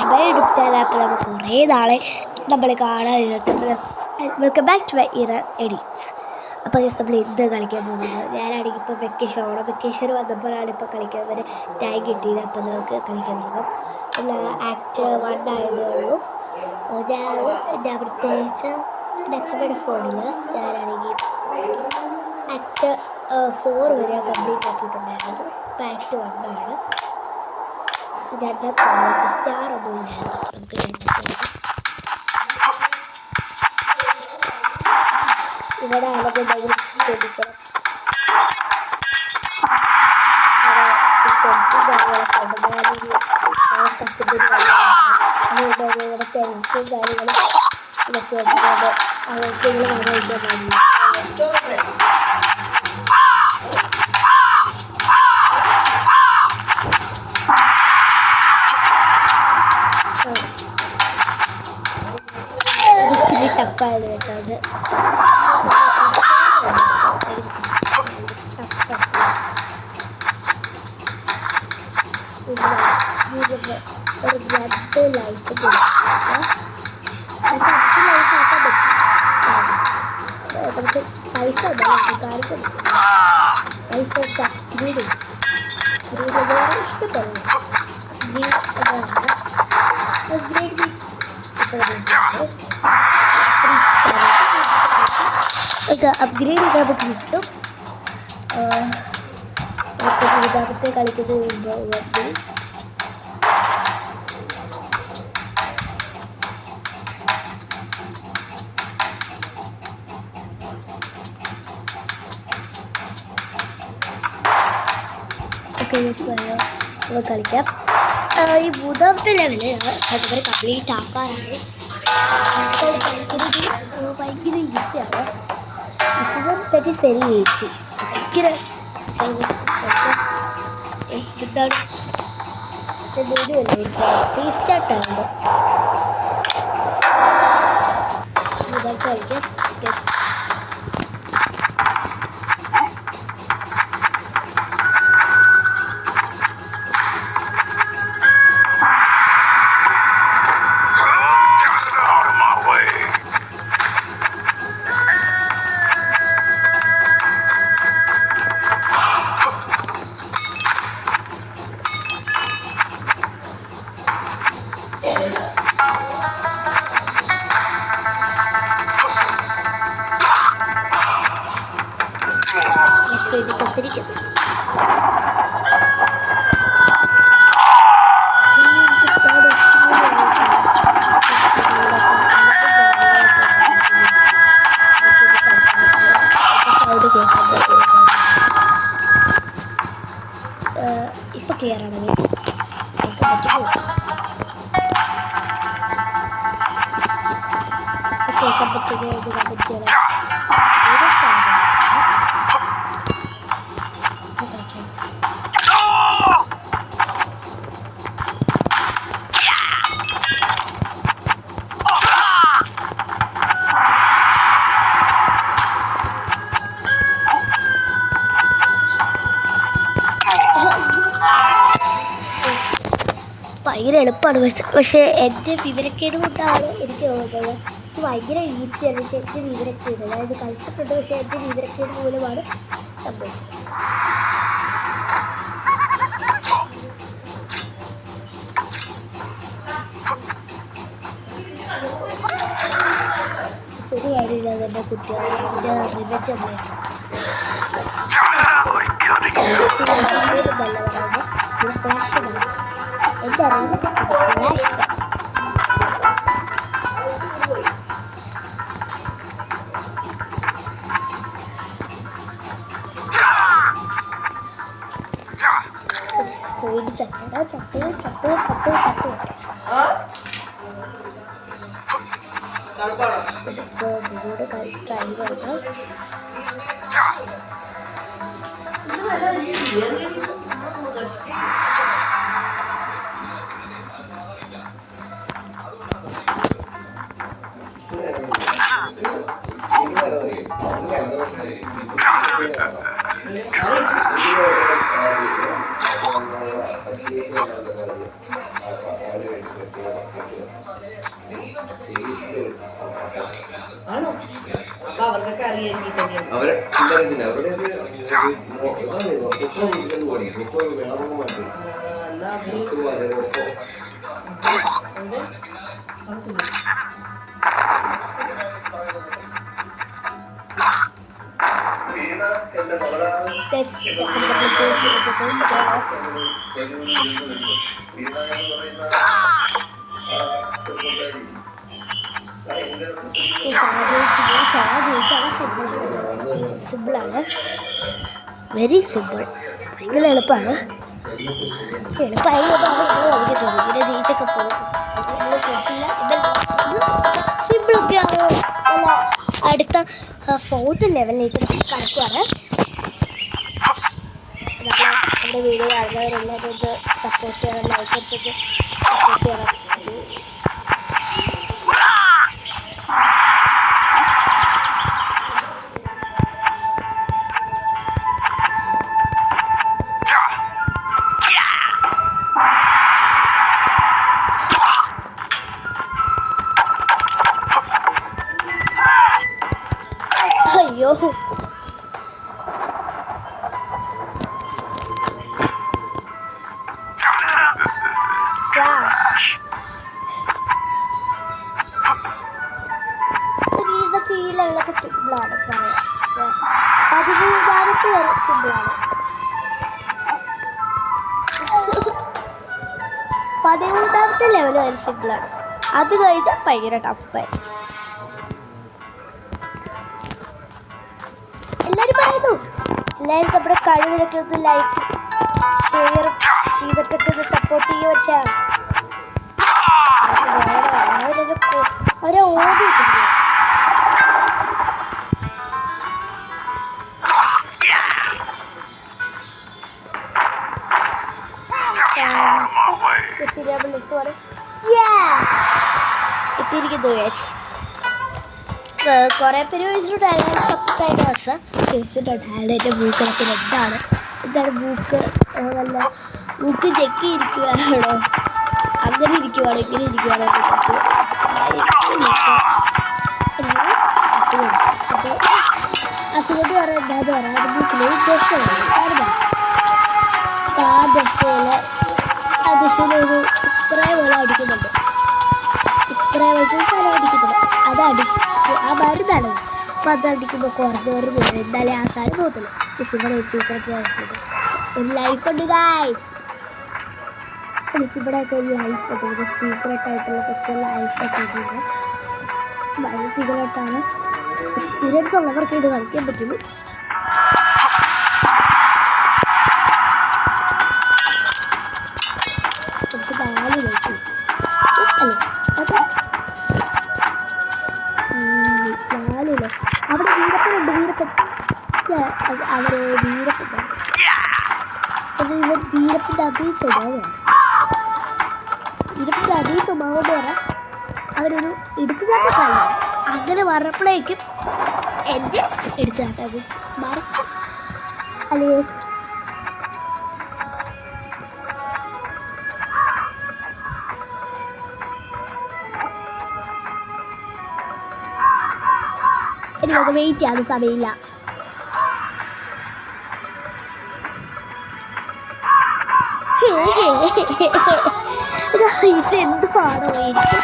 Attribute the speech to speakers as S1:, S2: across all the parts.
S1: My YouTube channel. അപ്പോൾ നമ്മൾ കുറേ നാളെ നമ്മൾ കാണാനിരുന്നത്. Welcome back to my error edits. അപ്പോൾ നമ്മൾ എന്ത് കളിക്കാൻ പോകുന്നത്? ഞാനാണെങ്കിൽ ഇപ്പോൾ വെക്കേഷൻ ഓണം വെക്കേഷൻ വന്നപ്പോഴാണ് ഇപ്പോൾ കളിക്കാൻ വരെ ടൈം കിട്ടിയത്. അപ്പോൾ നമുക്ക് കളിക്കാൻ തുടങ്ങാം. ആക്ട് 1 ആയതേ ഉള്ളൂ. ഞാൻ പ്രത്യേകിച്ച് എൻ്റെ അച്ഛമ്മയുടെ ഫോണിൽ ഞാനാണെങ്കിൽ ആക്ട് 4 വരെ കംപ്ലീറ്റ് ആക്കിയിട്ടുണ്ടായിരുന്നു. ഇപ്പോൾ ആക്ട് 1 ആണ്. രണ്ടാമത്തെ സ്റ്റാർ ഒന്നും ഇല്ലായിരുന്നു. നമുക്ക് ഇവിടെ ആണെന്നുണ്ടെങ്കിൽ ശ്രദ്ധിക്കണം. ഇവിടെ ടെൻസും കാര്യങ്ങളും ഇതൊക്കെ ഉണ്ട്. അവർക്ക് കഴിക്കാൻ പാടില്ല. ഇച്ചിരി ടഫായത് കേട്ടോ. അത് ഒരു 2 ലൈഫ് കൊടുക്കുക. 5 ലൈഫ് ആക്കാൻ പറ്റും. നമുക്ക് പൈസ കാണിക്കും. പൈസ ഗ്രീഡ് ഇഷ്ടപ്പെടുന്നു. ഗ്രീഡ് മീൻസ് അപ്ഗ്രേഡ് ചെയ്താൽ നമുക്ക് കിട്ടും. ഇതാകത്തെ കളിക്കുന്നത് കളിക്കാം. ഈ 3ാമത്തെ ലെവല് അതുവരെ കംപ്ലീറ്റ് ആക്കാനാണ്. ഭയങ്കര ഈസിയാണ്. Easy very easy. ഭയങ്കര എന്താണ് ടേസ്റ്റായിട്ടാണ് ഇതൊക്കെ കളിക്കാം. ഇപ്പൊ ക്ലിയറാണ്. കേൾക്കാൻ പറ്റുന്ന ഭയങ്കര എളുപ്പമാണ്. പക്ഷേ എൻ്റെ വിവരക്കേട് കൊണ്ടാണ് എനിക്ക് തോന്നുന്നത്. ഇത് ഭയങ്കര ഈസിയാണ്. പക്ഷേ എൻ്റെ വിവരക്കേട്, അതായത് കളിച്ചിട്ടുണ്ട്, പക്ഷേ എൻ്റെ വിവരക്കേട് മൂലമാണ് സംഭവിച്ചത്. ശരി കാര്യമില്ല. അതെൻ്റെ കുട്ടികളെ എൻ്റെ റിവെഞ്ച് അമ്മയാണ്. നല്ലതാണ്. ഫ്ലാഷ് എന്താണ് ചട്ട ചട്ട ചട്ട ചട്ട ചട്ട ഇതിലൂടെ ട്രൈ ചെയ്യണം.
S2: ആണോ? അപ്പൊ അവർക്കൊക്കെ അറിയായിരിക്കും.
S3: അവരെ അവരുടെ
S1: സിമ്പിളാണ്, വെരി സിമ്പിൾ, ഭയങ്കര എളുപ്പമാണ്. എളുപ്പമായതുകൊണ്ടാണ് നമ്മൾ കളിക്കുന്നത്. ഇങ്ങനെ ജയിച്ചൊക്കെ പോകും. സിമ്പിളൊക്കെയാണ്. അല്ല, അടുത്ത 4th ലെവലിലേക്ക് നമുക്ക് കടക്കുവാണ്. നമ്മുടെ വീഡിയോ കാണുന്നവരെല്ലാവരും ഇത് സപ്പോർട്ട് ചെയ്യണം, ലൈക്ക് അടിച്ചിട്ട് സപ്പോർട്ട് ചെയ്യണം. അയ്യോ, ഇതൊക്കെ ഈ ലെവലൊക്കെ സിമ്പിളാണ്. പറയാം 13ാമത്തെ വരെ സിമ്പിളാണ്. 13ാമത്തെ ലെവൽ വരെ സിമ്പിളാണ്. അത് കഴിഞ്ഞാൽ ഭയങ്കര ടഫായി. എല്ലാവരും പറയുന്നു, എല്ലാവരും നമ്മുടെ കഴിവിലൊക്കെ ഒന്ന് ലൈക്ക് ഷെയർ ചെയ്തിട്ടൊക്കെ ഒന്ന് സപ്പോർട്ട് ചെയ്യുക വെച്ചാൽ അവരെ ഓടിയിട്ടുണ്ട്. എത്തിയിരിക്കുന്നു. കുറേ പേര് ചോദിച്ചിട്ടുണ്ടായിരുന്നു എൻ്റെ ബൂക്കിനൊക്കെ എന്താണ് ബൂക്ക്, നല്ല ബുക്ക് ചെക്കി ഇരിക്കുവാണോ, അങ്ങനെ ഇരിക്കുവാണോ, ഇങ്ങനെ ഇരിക്കുവാണോ അസുഖം പറയാൻ എന്താന്ന് പറയാം. അത് ബുക്കിൽ ദശയാണ്. ആ ദശയിലൊരു സ്പ്രേ പോലെ അടിക്കുന്നുണ്ട്. സ്പ്രേ വെച്ച് സ്ഥലം അടിക്കുന്നുണ്ട്. അതടിച്ച് ആ മരുന്നാണ്. അപ്പം അതടിക്കുമ്പോൾ കുറഞ്ഞവർ പോകും. എന്നാലേ ആ സാധനം പോകത്തില്ല. ഒരു ലൈഫുണ്ട് ഗായ്സ്. ഇവിടെയൊക്കെ ഒരു ലൈഫൊക്കെ ഉണ്ട്. സീക്രട്ടായിട്ടുള്ള കുറച്ച് ലൈഫൊക്കെ ഉണ്ട്. ഭയങ്കര സീക്രട്ടാണ്. എക്സ്പീരിയൻസ് ഉള്ളവർക്ക് ഇത് കളിക്കാൻ പറ്റുള്ളൂ. നമുക്ക് 4 ലൈഫ് അല്ലേ? അത് 4 അവിടെ വീരപ്പനുണ്ട്. അവര് വീരപ്പൻ അത് ഇവൻ വീരപ്പൻ്റെ അതേ സ്വഭാവമാണ്. വീരപ്പൻ്റെ അതേ സ്വഭാവം എന്ന് പറഞ്ഞാൽ അവരൊരു എടുത്തുകാട്ട കളി. അങ്ങനെ പറഞ്ഞപ്പോഴേക്കും എൻ്റെ എടുത്തുകാട്ട അത് മറക്കും അല്ലേ? എനിക്കത് വെയിറ്റ് ചെയ്യാൻ സമയമില്ല. എന്തുവാണോ എനിക്ക്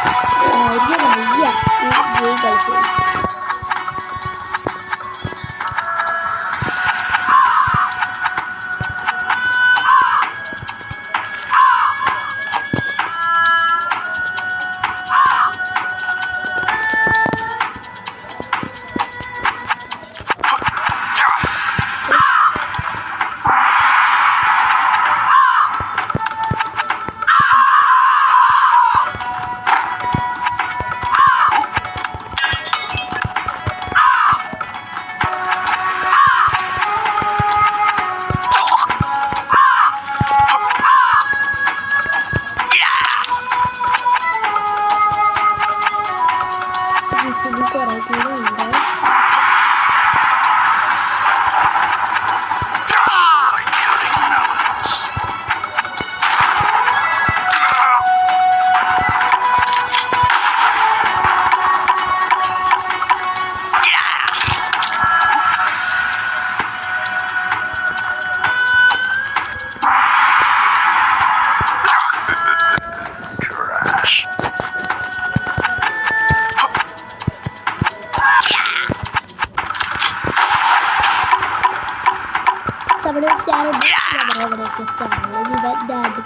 S1: വയ്യ ഗെയിം കളിച്ചു.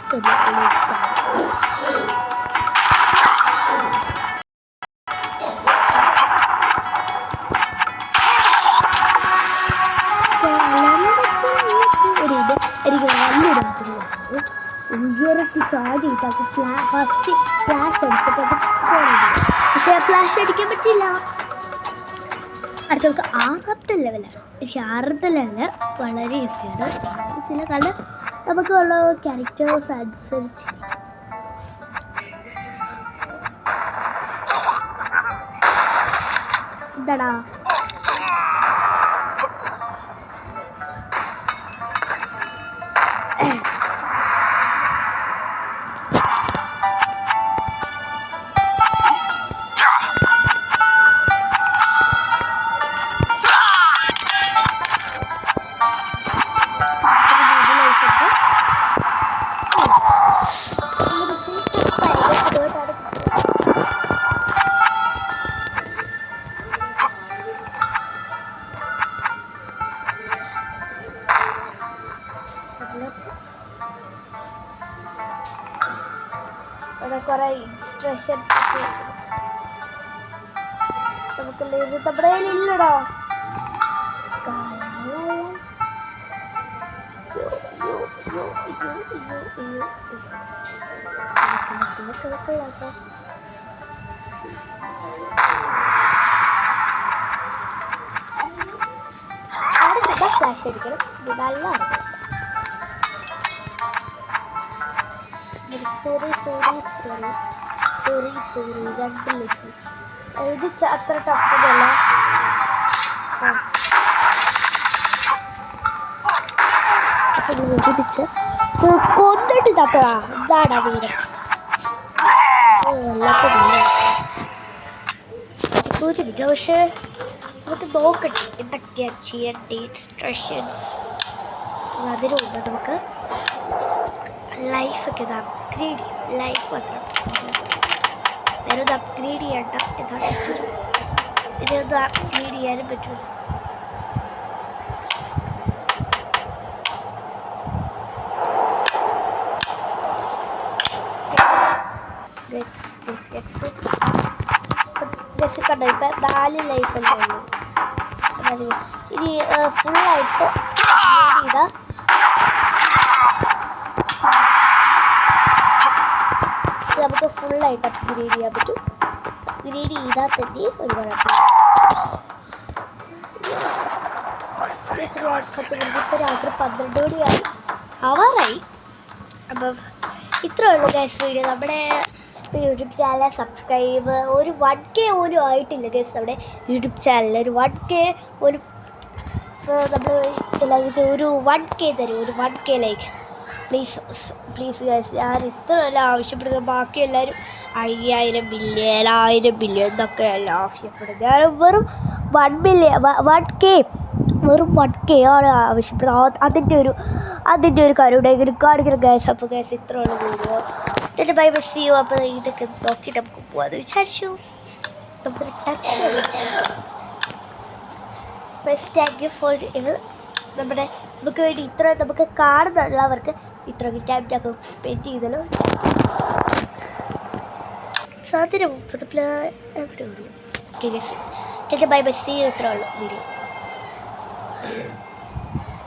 S1: എനിക്ക് നല്ലൊരു ഉയരത്തിൽ ചാടിയിട്ട് ഫസ്റ്റ് ഫ്ലാഷ് അടിച്ചപ്പോൾ പക്ഷേ ഫ്ലാഷ് അടിക്കാൻ പറ്റില്ല. അടുത്ത നമുക്ക് 6ാമത്തെ ലെവലാണ്. പക്ഷേ 6ാമത്തെ ലെവല് വളരെ ഈസിയാണ്. ഇതിൽ കാരണം നമുക്കുള്ള ക്യാരക്ടേഴ്സ് അനുസരിച്ച് എന്താടാ കുറെ ഇൻസ്ട്രക്ഷൻസ് ഒക്കെ നമുക്ക് നമ്മുടെ കയ്യിലില്ലടാ. ഫ്ലാഷ് അടിക്കണം. ഇത് നല്ല സോറി 2 ലക്ഷം. ഇത് അത്ര ടഫല്ല. പിടിച്ച് കൊന്നിട്ട് തട്ടടാ. ഇതാടാ വീരം. പക്ഷേ നമുക്ക് നോക്കട്ടെ എന്തൊക്കെയാണ് ചെയ്യേണ്ട ഇൻസ്ട്രക്ഷൻസ്. അതിനുണ്ട് നമുക്ക് ലൈഫൊക്കെ ഇത് അപ്ഗ്രേഡ് ചെയ്യും. ലൈഫ് മാത്രം വേറെ ഒന്ന് അപ്ഗ്രേഡ് ചെയ്യണ്ട. എന്താണ് ഇതൊന്ന് അപ്ഗ്രേഡ് ചെയ്യാനും പറ്റുള്ളൂ. കണ്ടോ ഇപ്പം 4 ലൈഫല്ലേ ഉള്ളൂ. ഇനി ഫുള്ളായിട്ട് അപ്ഗ്രേഡ് ചെയ്താൽ നമുക്ക് ഫുള്ളായിട്ട് അപ്ഗ്രേഡ് ചെയ്യാൻ പറ്റും. അപ്ഗ്രേഡ് ചെയ്താൽ തന്നെ ഒരു കുഴപ്പമില്ല. ഇപ്പോൾ രാത്രി 12 മണിയായി ആവാറായി. അപ്പം ഇത്രയേ ഉള്ളൂ ഗൈസ് വീഡിയോ. നമ്മുടെ യൂട്യൂബ് ചാനൽ സബ്സ്ക്രൈബ് ഒരു 1K പോലും ആയിട്ടില്ല ഗൈസ്. നമ്മുടെ യൂട്യൂബ് ചാനൽ ഒരു 1K ഒരു നമ്മൾ ഒരു 1K തരും. ഒരു 1K ലൈക്ക് പ്ലീസ് ഗൈസ്. ഞാൻ ഇത്രയല്ല ആവശ്യപ്പെടുന്നത്. ബാക്കി എല്ലാവരും 5000 ബില്യൺ 1000 ബില്യൺ എന്നൊക്കെയല്ല ആവശ്യപ്പെടുന്നത്. ഞാൻ വെറും 1K വെറും 1K ആണ് ആവശ്യപ്പെടുന്നത്. അതിൻ്റെ ഒരു കരുടെങ്കിലും കാണിക്കണം ഗൈസ്. അപ്പോൾ ഗൈസ് ഇത്രയുള്ള വീഡിയോ എന്നിട്ട് ബൈ ബസ് ചെയ്യും. അപ്പോൾ ഇതൊക്കെ നോക്കിയിട്ട് നമുക്ക് പോകാമെന്ന് വിചാരിച്ചു. നമുക്കൊരു ടച്ച് താങ്ക് യു ഫോർ നമുക്ക് വേണ്ടി ഇത്ര നമുക്ക് കാണുന്നുള്ളവർക്ക് ഇത്ര ടൈം ഞങ്ങൾ സ്പെൻഡ് ചെയ്തല്ലോ. സാധ്യത 30 എവിടെ വരും. ഓക്കെ ഗൈസ് ബൈ ബസ് ചെയ്യും. ഇത്ര ഉള്ളു വീഡിയോ.